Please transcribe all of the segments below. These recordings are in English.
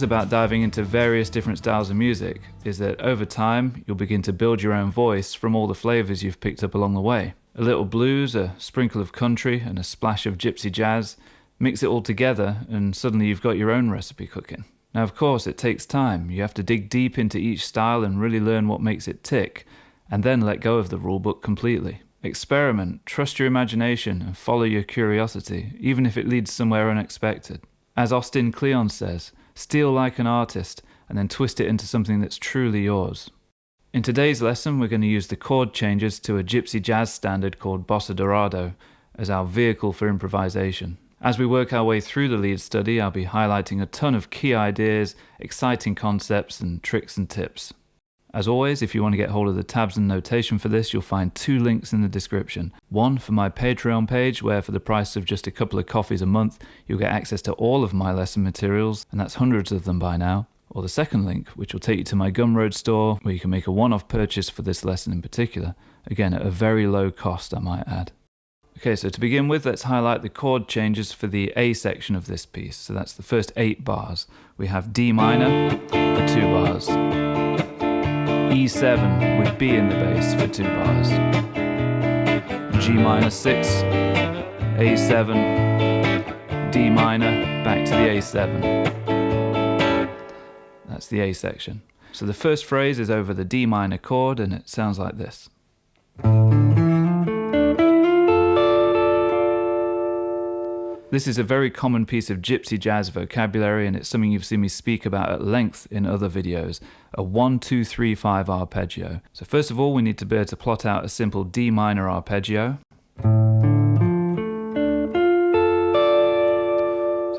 things about diving into various different styles of music is that over time you'll begin to build your own voice from all the flavors you've picked up along the way. A little blues, a sprinkle of country, and a splash of gypsy jazz. Mix it all together and suddenly you've got your own recipe cooking. Now of course it takes time. You have to dig deep into each style and really learn what makes it tick, and then let go of the rulebook completely. Experiment, trust your imagination, and follow your curiosity, even if it leads somewhere unexpected. As Austin Kleon says, steal like an artist and then twist it into something that's truly yours. In today's lesson we're going to use the chord changes to a gypsy jazz standard called Bossa Dorado as our vehicle for improvisation. As we work our way through the lead study, I'll be highlighting a ton of key ideas, exciting concepts and tricks and tips. As always, if you want to get hold of the tabs and notation for this, you'll find 2 links in the description. One for my Patreon page, where for the price of just a couple of coffees a month, you'll get access to all of my lesson materials, and that's hundreds of them by now. Or the second link, which will take you to my Gumroad store, where you can make a one-off purchase for this lesson in particular. Again, at a very low cost, I might add. Okay, so to begin with, let's highlight the chord changes for the A section of this piece. So that's the first 8 bars. We have D minor for 2 bars. E7 with B in the bass for 2 bars. G minor 6, A7, D minor, back to the A7. That's the A section. So the first phrase is over the D minor chord and it sounds like this. This is a very common piece of gypsy jazz vocabulary, and it's something you've seen me speak about at length in other videos, a 1-2-3-5 arpeggio. So first of all, we need to be able to plot out a simple D minor arpeggio. So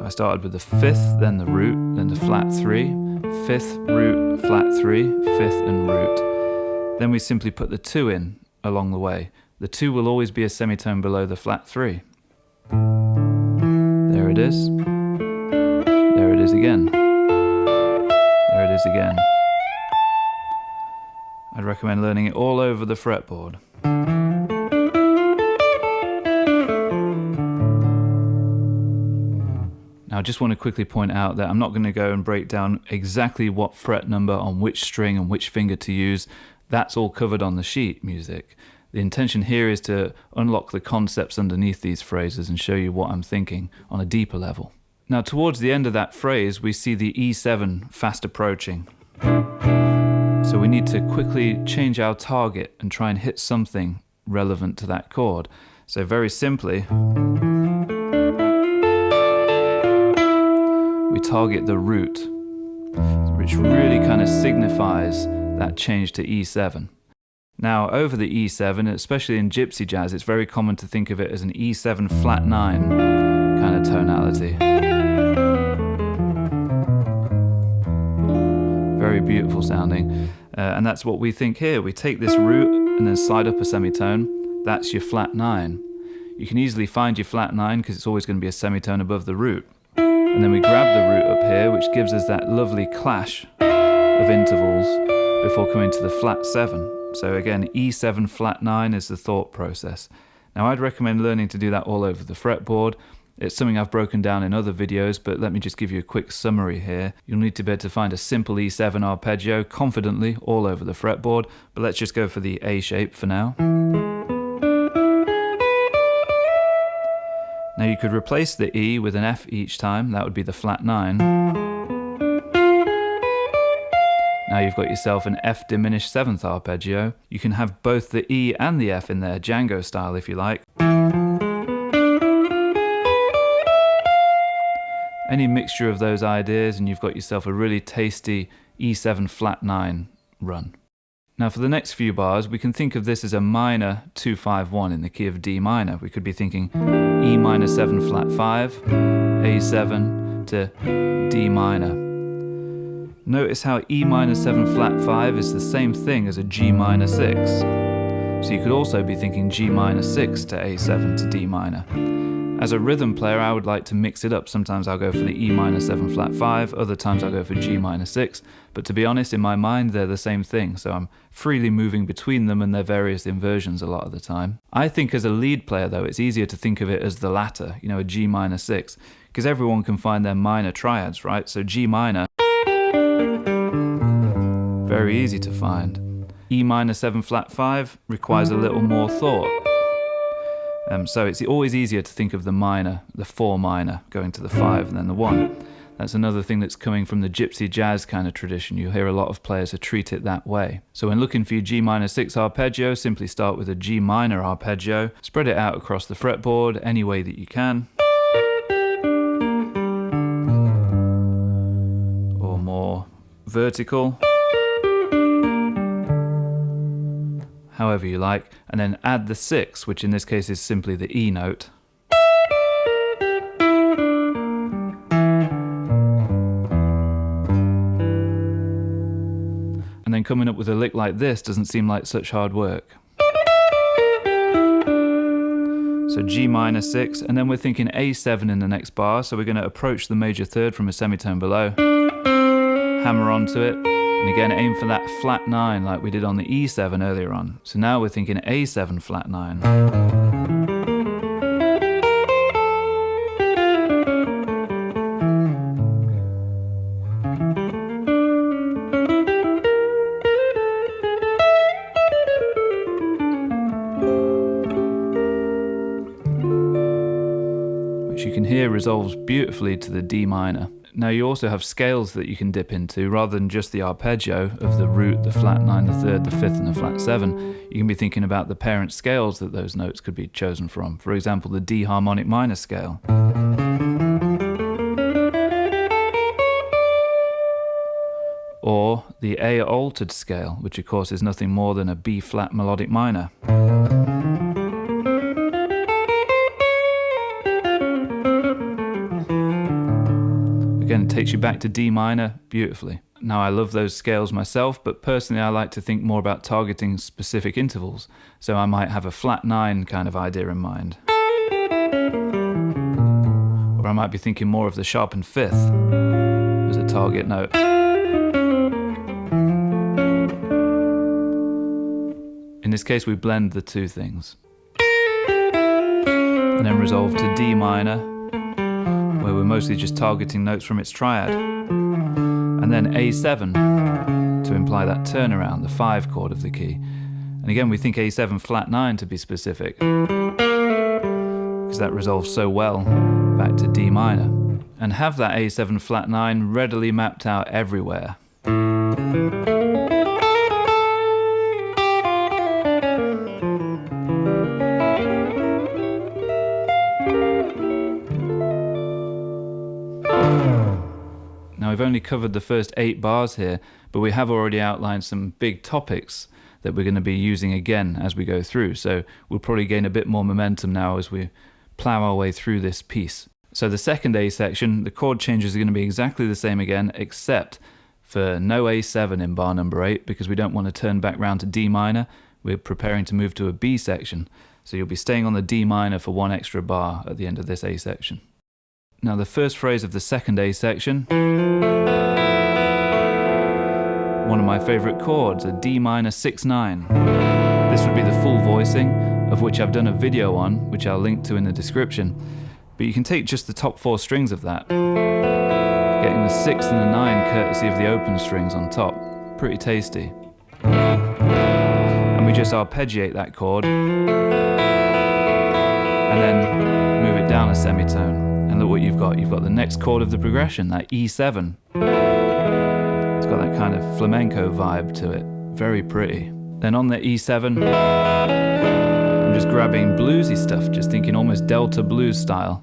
I started with the 5th, then the root, then the flat 3, 5th, root, flat 3, 5th and root. Then we simply put the 2 in along the way. The 2 will always be a semitone below the flat 3. There it is. There it is again. There it is again. I'd recommend learning it all over the fretboard. Now I just want to quickly point out that I'm not going to go and break down exactly what fret number on which string and which finger to use. That's all covered on the sheet music. The intention here is to unlock the concepts underneath these phrases and show you what I'm thinking on a deeper level. Now towards the end of that phrase we see the E7 fast approaching. So we need to quickly change our target and try and hit something relevant to that chord. So very simply, we target the root, which really kind of signifies that change to E7. Now over the E7, especially in gypsy jazz, it's very common to think of it as an E7 flat 9 kind of tonality. Very beautiful sounding, and that's what we think here. We take this root and then slide up a semitone. That's your flat 9. You can easily find your flat 9 because it's always going to be a semitone above the root. And then we grab the root up here, which gives us that lovely clash of intervals before coming to the flat 7. So again, E7 flat 9 is the thought process. Now I'd recommend learning to do that all over the fretboard. It's something I've broken down in other videos, but let me just give you a quick summary here. You'll need to be able to find a simple E7 arpeggio confidently all over the fretboard, but let's just go for the A shape for now. Now you could replace the E with an F each time, that would be the flat 9. Now you've got yourself an F diminished 7th arpeggio. You can have both the E and the F in there, Django style if you like. Any mixture of those ideas and you've got yourself a really tasty E7 flat 9 run. Now for the next few bars, we can think of this as a minor 2-5-1 in the key of D minor. We could be thinking E minor 7 flat 5, A7 to D minor. Notice how E minor 7 flat 5 is the same thing as a G minor 6. So you could also be thinking G minor 6 to A7 to D minor. As a rhythm player, I would like to mix it up. Sometimes I'll go for the E minor 7 flat 5, other times I'll go for G minor 6. But to be honest, in my mind, they're the same thing. So I'm freely moving between them and their various inversions a lot of the time. I think as a lead player, though, it's easier to think of it as the latter, a G minor 6, because everyone can find their minor triads, right? So G minor, very easy to find. E minor 7 flat 5 requires a little more thought. So it's always easier to think of the minor, the 4 minor, going to the 5 and then the 1. That's another thing that's coming from the gypsy jazz kind of tradition. You'll hear a lot of players who treat it that way. So when looking for your G minor 6 arpeggio, simply start with a G minor arpeggio, spread it out across the fretboard any way that you can. Or more vertical. However you like, and then add the 6, which in this case is simply the E note. And then coming up with a lick like this doesn't seem like such hard work. So G minor 6, and then we're thinking A7 in the next bar, so we're going to approach the major third from a semitone below, hammer onto it, and again aim for that flat 9 like we did on the E7 earlier on. So now we're thinking A7 flat 9. Which you can hear resolves beautifully to the D minor. Now you also have scales that you can dip into rather than just the arpeggio of the root, the flat 9, the third, the fifth and the flat 7. You can be thinking about the parent scales that those notes could be chosen from. For example, the D harmonic minor scale. Or the A altered scale, which of course is nothing more than a B flat melodic minor. Again, it takes you back to D minor beautifully. Now I love those scales myself, but personally I like to think more about targeting specific intervals. So I might have a flat 9 kind of idea in mind. Or I might be thinking more of the sharpened 5th as a target note. In this case we blend the two things. And then resolve to D minor, where we're mostly just targeting notes from its triad. And then A7 to imply that turnaround, the 5 chord of the key. And again we think A7 flat 9 to be specific, because that resolves so well back to D minor. And have that A7 flat 9 readily mapped out everywhere. Now we've only covered the first 8 bars here, but we have already outlined some big topics that we're going to be using again as we go through, so we'll probably gain a bit more momentum now as we plough our way through this piece. So the second A section, the chord changes are going to be exactly the same again, except for no A7 in bar number 8, because we don't want to turn back round to D minor. We're preparing to move to a B section, so you'll be staying on the D minor for 1 extra bar at the end of this A section. Now the first phrase of the second A section, one of my favourite chords, a D minor 6-9. This would be the full voicing, of which I've done a video on, which I'll link to in the description. But you can take just the top 4 strings of that, getting the 6 and the 9 courtesy of the open strings on top. Pretty tasty. And we just arpeggiate that chord, and then move it down a semitone. And look what you've got. You've got the next chord of the progression, that E7. It's got that kind of flamenco vibe to it. Very pretty. Then on the E7, I'm just grabbing bluesy stuff, just thinking almost Delta blues style.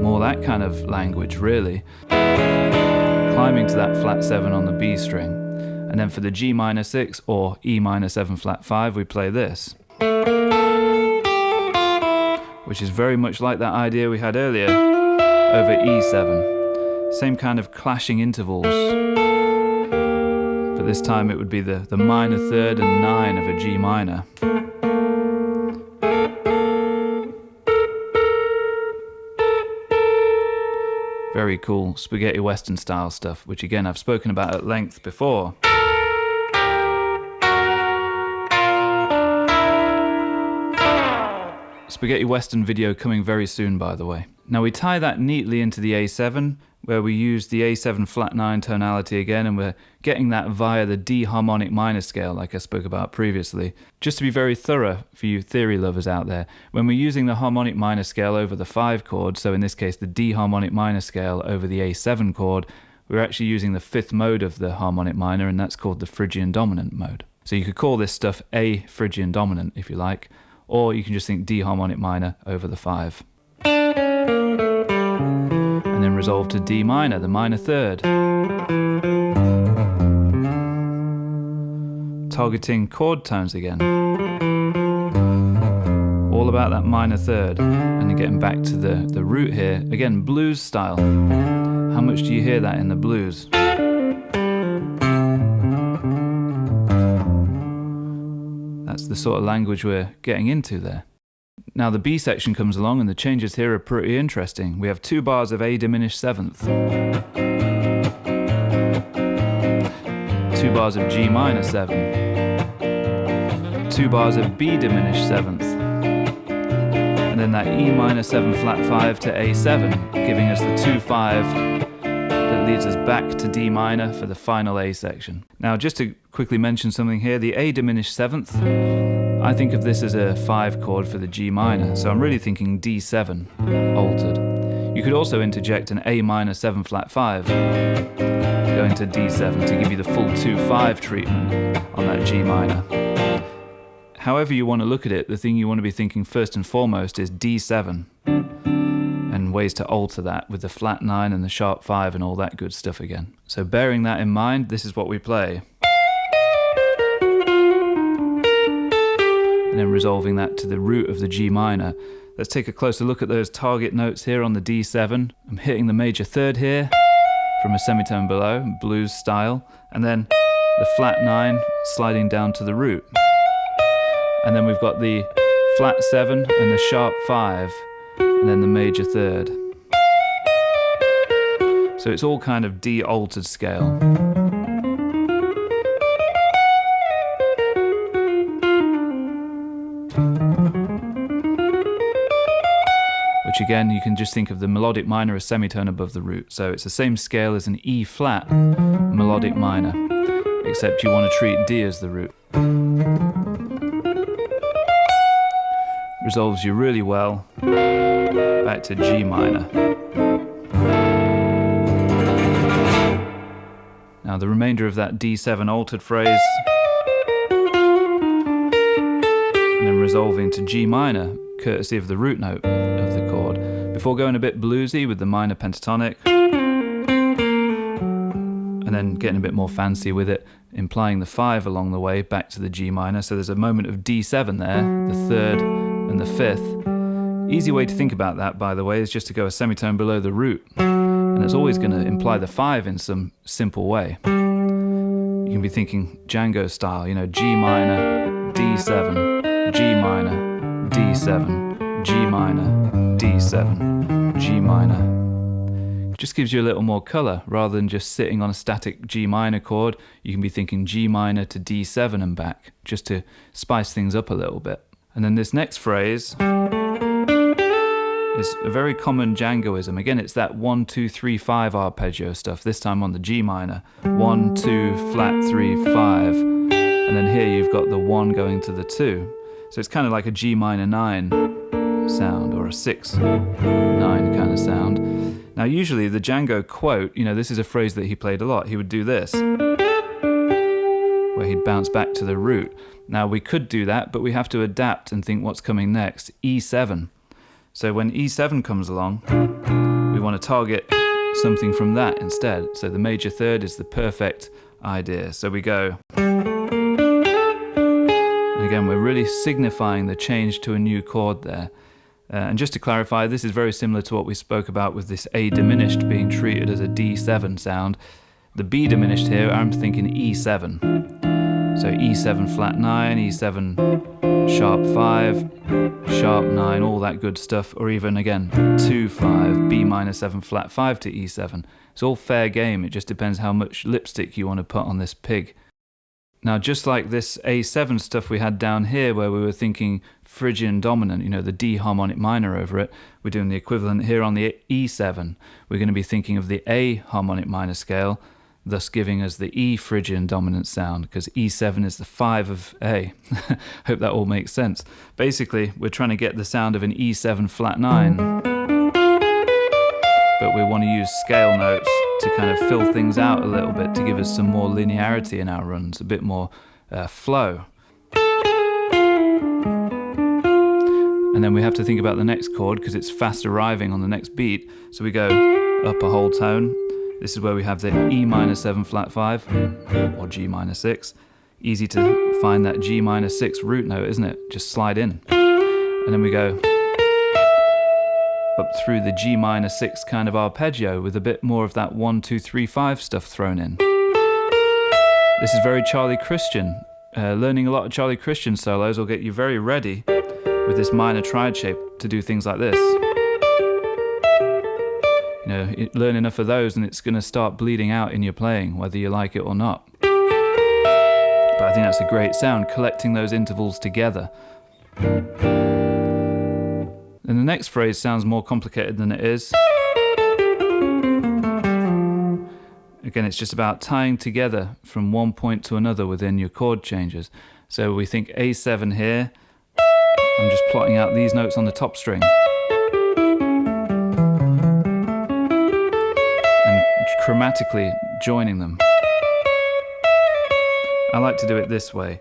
More that kind of language, really. Climbing to that flat 7 on the B string. And then for the G minor 6 or E minor 7 flat 5, we play this, which is very much like that idea we had earlier over E7. Same kind of clashing intervals, but this time it would be the minor third and 9 of a G minor. Very cool spaghetti western style stuff, which again I've spoken about at length before. Spaghetti Western video coming very soon, by the way. Now we tie that neatly into the A7, where we use the A7 flat 9 tonality again, and we're getting that via the D harmonic minor scale like I spoke about previously. Just to be very thorough for you theory lovers out there, when we're using the harmonic minor scale over the 5 chord, so in this case the D harmonic minor scale over the A7 chord, we're actually using the 5th mode of the harmonic minor, and that's called the Phrygian Dominant mode. So you could call this stuff A Phrygian Dominant if you like, or you can just think D harmonic minor over the 5. And then resolve to D minor, the minor 3rd. Targeting chord tones again. All about that minor 3rd. And then getting back to the root here. Again, blues style. How much do you hear that in the blues? That's the sort of language we're getting into there. Now the B section comes along and the changes here are pretty interesting. We have 2 bars of A diminished 7th, 2 bars of G minor 7, 2 bars of B diminished 7th, and then that E minor 7 flat 5 to A7, giving us the 2-5 that leads us back to D minor for the final A section. Now just to quickly mention something here, the A diminished 7th, I think of this as a 5 chord for the G minor, so I'm really thinking D7 altered. You could also interject an A minor 7 flat 5 going to D7 to give you the full 2-5 treatment on that G minor. However you want to look at it, the thing you want to be thinking first and foremost is D7 and ways to alter that with the flat 9 and the sharp 5 and all that good stuff again. So bearing that in mind, this is what we play. And then resolving that to the root of the G minor. Let's take a closer look at those target notes here on the D7. I'm hitting the major 3rd here from a semitone below, blues style, and then the flat 9 sliding down to the root. And then we've got the flat 7 and the sharp 5, and then the major 3rd. So it's all kind of D-altered scale. Which again, you can just think of the melodic minor as semitone above the root. So it's the same scale as an E flat melodic minor, except you want to treat D as the root. Resolves you really well back to G minor. Now the remainder of that D7 altered phrase, and then resolving to G minor, courtesy of the root note of the chord, before going a bit bluesy with the minor pentatonic, and then getting a bit more fancy with it, implying the 5 along the way back to the G minor. So there's a moment of D7 there, the 3rd and the 5th. Easy way to think about that, by the way, is just to go a semitone below the root, and it's always going to imply the 5 in some simple way. You can be thinking Django style, you know, G minor, D7, G minor, D7, G minor, D7, G minor. It just gives you a little more colour. Rather than just sitting on a static G minor chord, you can be thinking G minor to D7 and back, just to spice things up a little bit. And then this next phrase is a very common Djangoism. Again, it's that 1, 2, 3, 5 arpeggio stuff, this time on the G minor. 1, 2, flat 3, 5. And then here you've got the 1 going to the 2. So it's kind of like a G minor 9 sound, or a 6, 9 kind of sound. Now usually the Django quote, you know, this is a phrase that he played a lot. He would do this, where he'd bounce back to the root. Now we could do that, but we have to adapt and think what's coming next. E7. So when E7 comes along, we want to target something from that instead. So the major 3rd is the perfect idea. So we go, and again we're really signifying the change to a new chord there. And just to clarify, this is very similar to what we spoke about with this A diminished being treated as a D7 sound. The B diminished here, I'm thinking E7. So E7 flat 9, E7 sharp 5, sharp 9, all that good stuff, or even again 2-5, B minor 7 flat 5 to E7. It's all fair game, it just depends how much lipstick you want to put on this pig. Now, just like this A7 stuff we had down here where we were thinking Phrygian Dominant, you know, the D harmonic minor over it, we're doing the equivalent here on the E7. We're going to be thinking of the A harmonic minor scale, thus giving us the E Phrygian Dominant sound, because E7 is the 5 of A. Hope that all makes sense. Basically, we're trying to get the sound of an E7 flat 9, but we want to use scale notes to kind of fill things out a little bit to give us some more linearity in our runs, a bit more flow. And then we have to think about the next chord because it's fast arriving on the next beat. So we go up a whole tone. This is where we have the E minor 7 flat 5 or G minor 6. Easy to find that G minor 6 root note, isn't it? Just slide in. And then we go up through the G minor 6 kind of arpeggio with a bit more of that 1, 2, 3, 5 stuff thrown in. This is very Charlie Christian. Learning a lot of Charlie Christian solos will get you very ready with this minor triad shape to do things like this. You know, learn enough of those and it's going to start bleeding out in your playing, whether you like it or not. But I think that's a great sound, collecting those intervals together. And the next phrase sounds more complicated than it is. Again, it's just about tying together from one point to another within your chord changes. So we think A7 here. I'm just plotting out these notes on the top string. And chromatically joining them. I like to do it this way.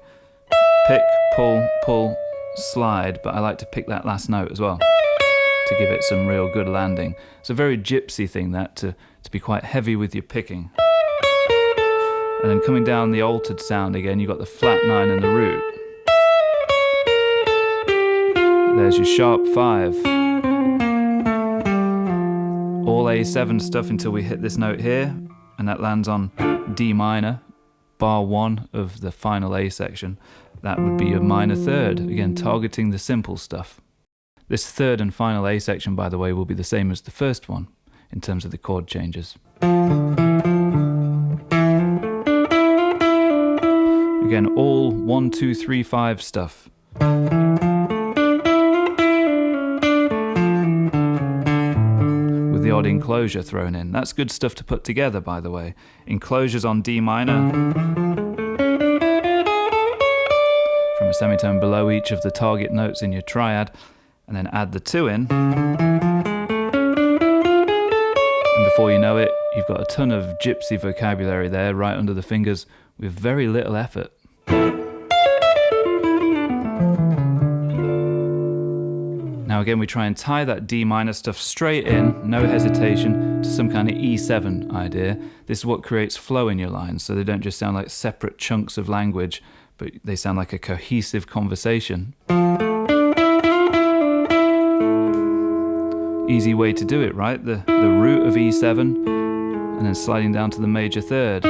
Pick, pull, pull, slide, but I like to pick that last note as well to give it some real good landing. It's a very gypsy thing, that, to be quite heavy with your picking. And then coming down the altered sound again, you've got the flat 9 and the root. There's your sharp 5. All A7 stuff until we hit this note here, and that lands on D minor, bar 1 of the final A section. That would be a minor 3rd, again targeting the simple stuff. This 3rd and final A section, by the way, will be the same as the first one in terms of the chord changes. Again, all 1, 2, 3, 5 stuff. With the odd enclosure thrown in. That's good stuff to put together, by the way. Enclosures on D minor. From a semitone below each of the target notes in your triad. And then add the 2 in. And before you know it, you've got a ton of gypsy vocabulary there right under the fingers with very little effort. Now again, we try and tie that D minor stuff straight in, no hesitation, to some kind of E7 idea. This is what creates flow in your lines, so they don't just sound like separate chunks of language, but they sound like a cohesive conversation. Easy way to do it, right? The root of E7 and then sliding down to the major 3rd.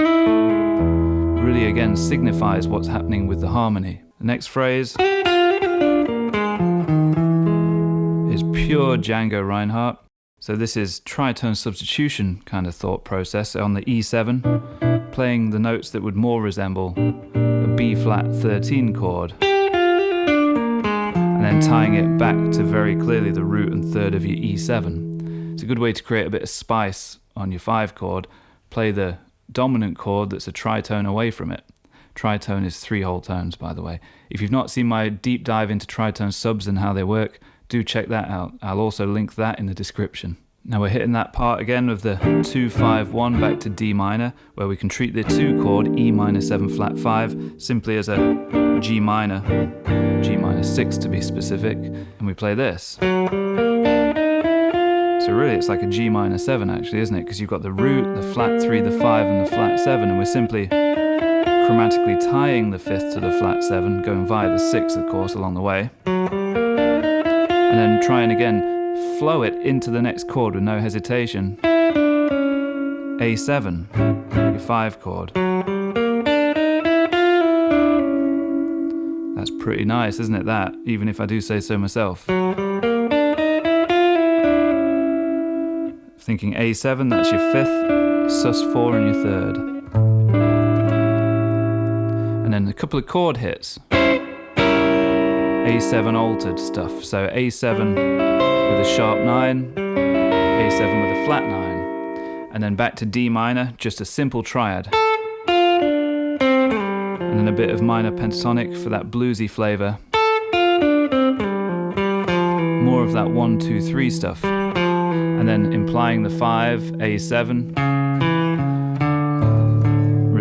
Really, again, signifies what's happening with the harmony. The next phrase is pure Django Reinhardt. So this is tritone substitution kind of thought process on the E7, playing the notes that would more resemble a B flat 13 chord. And then tying it back to very clearly the root and 3rd of your E7. It's a good way to create a bit of spice on your 5 chord. Play the dominant chord that's a tritone away from it. Tritone is 3 whole tones, by the way. If you've not seen my deep dive into tritone subs and how they work, do check that out. I'll also link that in the description. Now we're hitting that part again of the 2, 5, 1 back to D minor, where we can treat the 2 chord, E minor 7 flat 5, simply as a G minor 6 to be specific, and we play this. So really it's like a G minor 7 actually, isn't it? Because you've got the root, the flat 3, the 5 and the flat 7, and we're simply chromatically tying the 5th to the flat 7, going via the 6th of course along the way. And then try and again flow it into the next chord with no hesitation. A7, your 5 chord. That's pretty nice, isn't it, that? Even if I do say so myself. Thinking A7, that's your 5th, sus4 and your 3rd. And And then a couple of chord hits. A7 altered stuff. So A7 with a sharp 9, A7 with a flat 9. And then back to D minor, just a simple triad. And then a bit of minor pentatonic for that bluesy flavour. More of that 1, 2, 3 stuff. And then implying the 5, A7.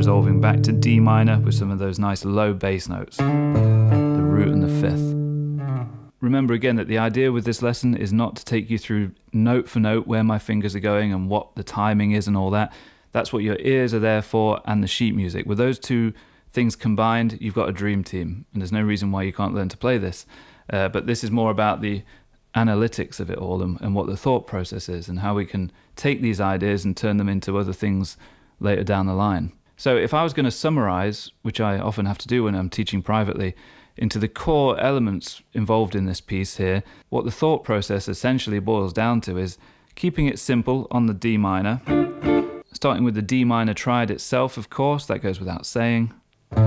Resolving back to D minor with some of those nice low bass notes. The root and the fifth. Remember again that the idea with this lesson is not to take you through note for note where my fingers are going and what the timing is and all that. That's what your ears are there for, and the sheet music. With those two things combined, you've got a dream team, and there's no reason why you can't learn to play this. But this is more about the analytics of it all and what the thought process is and how we can take these ideas and turn them into other things later down the line. So if I was going to summarize, which I often have to do when I'm teaching privately, into the core elements involved in this piece here, what the thought process essentially boils down to is keeping it simple on the D minor, starting with the D minor triad itself, of course, that goes without saying. It's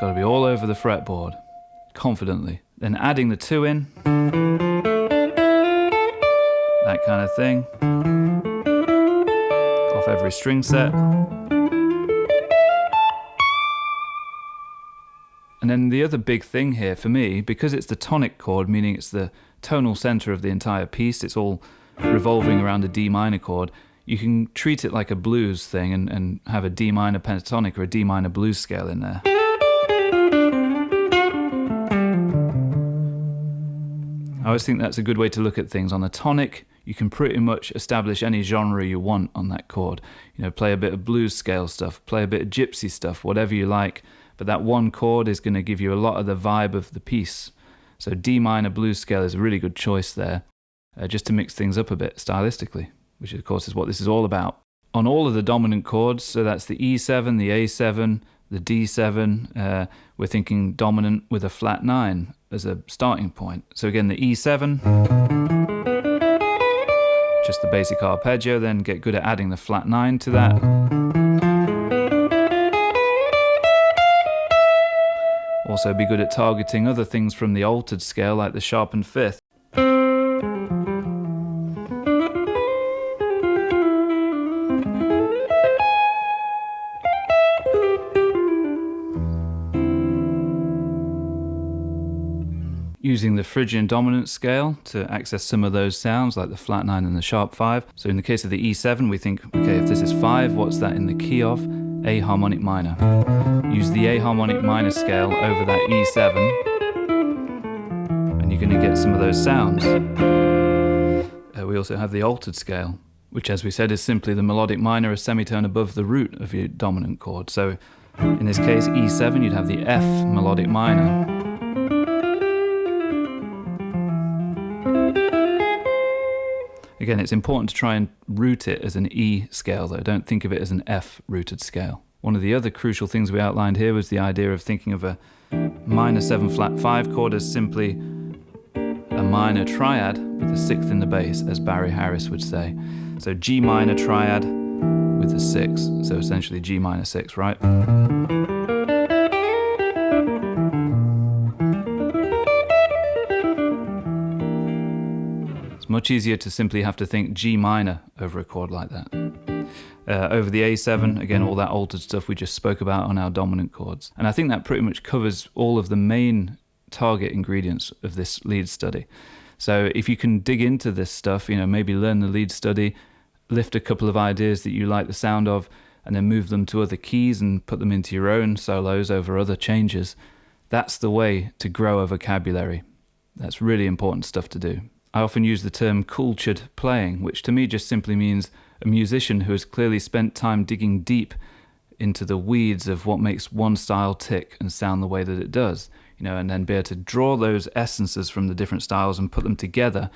got to be all over the fretboard, confidently. Then adding the 2 in, that kind of thing, off every string set. And then the other big thing here for me, because it's the tonic chord, meaning it's the tonal center of the entire piece, it's all revolving around a D minor chord, you can treat it like a blues thing and have a D minor pentatonic or a D minor blues scale in there. I always think that's a good way to look at things. On the tonic, you can pretty much establish any genre you want on that chord. You know, play a bit of blues scale stuff, play a bit of gypsy stuff, whatever you like. But that one chord is going to give you a lot of the vibe of the piece. So D minor blues scale is a really good choice there, just to mix things up a bit stylistically, which of course is what this is all about. On all of the dominant chords, so that's the E7, the A7, the D7, we're thinking dominant with a flat 9 as a starting point. So again, the E7, just the basic arpeggio, then get good at adding the flat 9 to that. Also be good at targeting other things from the altered scale like the sharpened fifth. Using the Phrygian Dominant scale to access some of those sounds like the flat 9 and the sharp 5. So in the case of the E7, we think, okay, if this is 5, what's that in the key of? A harmonic minor. Use the A harmonic minor scale over that E7 and you're going to get some of those sounds. We also have the altered scale, which as we said is simply the melodic minor a semitone above the root of your dominant chord. So in this case, E7, you'd have the F melodic minor. Again, it's important to try and root it as an E scale, though. Don't think of it as an F rooted scale. One of the other crucial things we outlined here was the idea of thinking of a minor 7 flat 5 chord as simply a minor triad with a 6th in the bass, as Barry Harris would say. So G minor triad with a 6, so essentially G minor 6, right? Much easier to simply have to think G minor over a chord like that. Over the A7, again, all that altered stuff we just spoke about on our dominant chords. And I think that pretty much covers all of the main target ingredients of this lead study. So if you can dig into this stuff, you know, maybe learn the lead study, lift a couple of ideas that you like the sound of, and then move them to other keys and put them into your own solos over other changes, that's the way to grow a vocabulary. That's really important stuff to do. I often use the term cultured playing, which to me just simply means a musician who has clearly spent time digging deep into the weeds of what makes one style tick and sound the way that it does, you know, and then be able to draw those essences from the different styles and put them together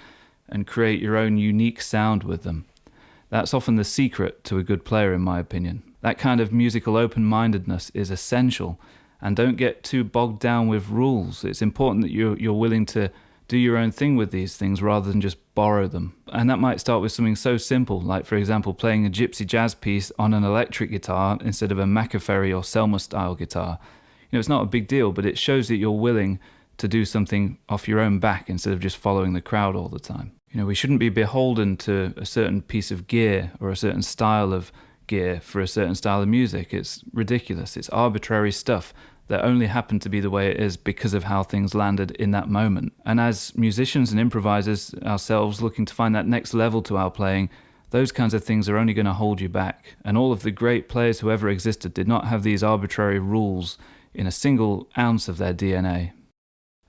and create your own unique sound with them. That's often the secret to a good player, in my opinion. That kind of musical open-mindedness is essential, and don't get too bogged down with rules. It's important that you're willing to Do your own thing with these things rather than just borrow them. And that might start with something so simple, like for example playing a gypsy jazz piece on an electric guitar instead of a Macaferry or Selma style guitar. It's not a big deal, but it shows that you're willing to do something off your own back instead of just following the crowd all the time. We shouldn't be beholden to a certain piece of gear or a certain style of gear for a certain style of music. It's ridiculous. It's arbitrary stuff that only happened to be the way it is because of how things landed in that moment. And as musicians and improvisers ourselves looking to find that next level to our playing, those kinds of things are only going to hold you back. And all of the great players who ever existed did not have these arbitrary rules in a single ounce of their DNA.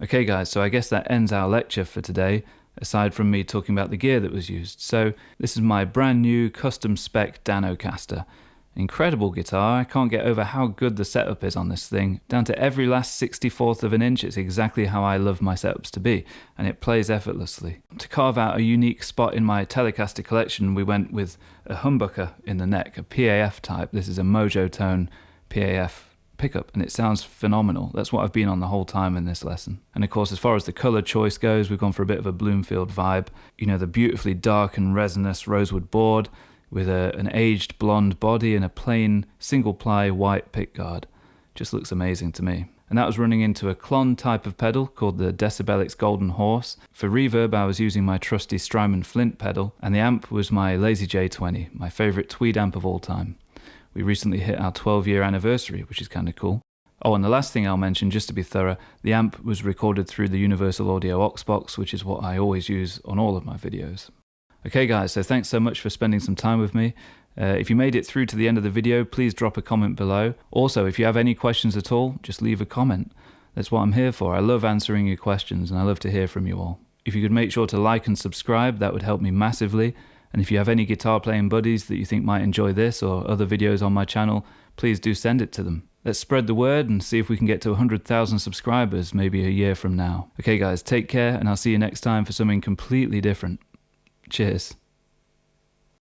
Okay guys, so I guess that ends our lecture for today, aside from me talking about the gear that was used. So this is my brand new custom spec Telecaster. Incredible guitar. I can't get over how good the setup is on this thing. Down to every last 64th of an inch, it's exactly how I love my setups to be, and it plays effortlessly. To carve out a unique spot in my Telecaster collection, we went with a humbucker in the neck, a PAF type. This is a Mojo Tone PAF pickup, and it sounds phenomenal. That's what I've been on the whole time in this lesson. And of course, as far as the color choice goes, we've gone for a bit of a Bloomfield vibe. The beautifully dark and resinous rosewood board with an aged blonde body and a plain single ply white pickguard. Just looks amazing to me. And that was running into a clon type of pedal called the Decibelics Golden Horse. For reverb, I was using my trusty Strymon Flint pedal, and the amp was my Lazy J20, my favorite tweed amp of all time. We recently hit our 12-year anniversary, which is kind of cool. Oh, and the last thing I'll mention, just to be thorough, the amp was recorded through the Universal Audio aux box, which is what I always use on all of my videos. Okay guys, so thanks so much for spending some time with me. If you made it through to the end of the video, please drop a comment below. Also, if you have any questions at all, just leave a comment. That's what I'm here for. I love answering your questions and I love to hear from you all. If you could make sure to like and subscribe, that would help me massively. And if you have any guitar playing buddies that you think might enjoy this or other videos on my channel, please do send it to them. Let's spread the word and see if we can get to 100,000 subscribers maybe a year from now. Okay guys, take care and I'll see you next time for something completely different. Cheers.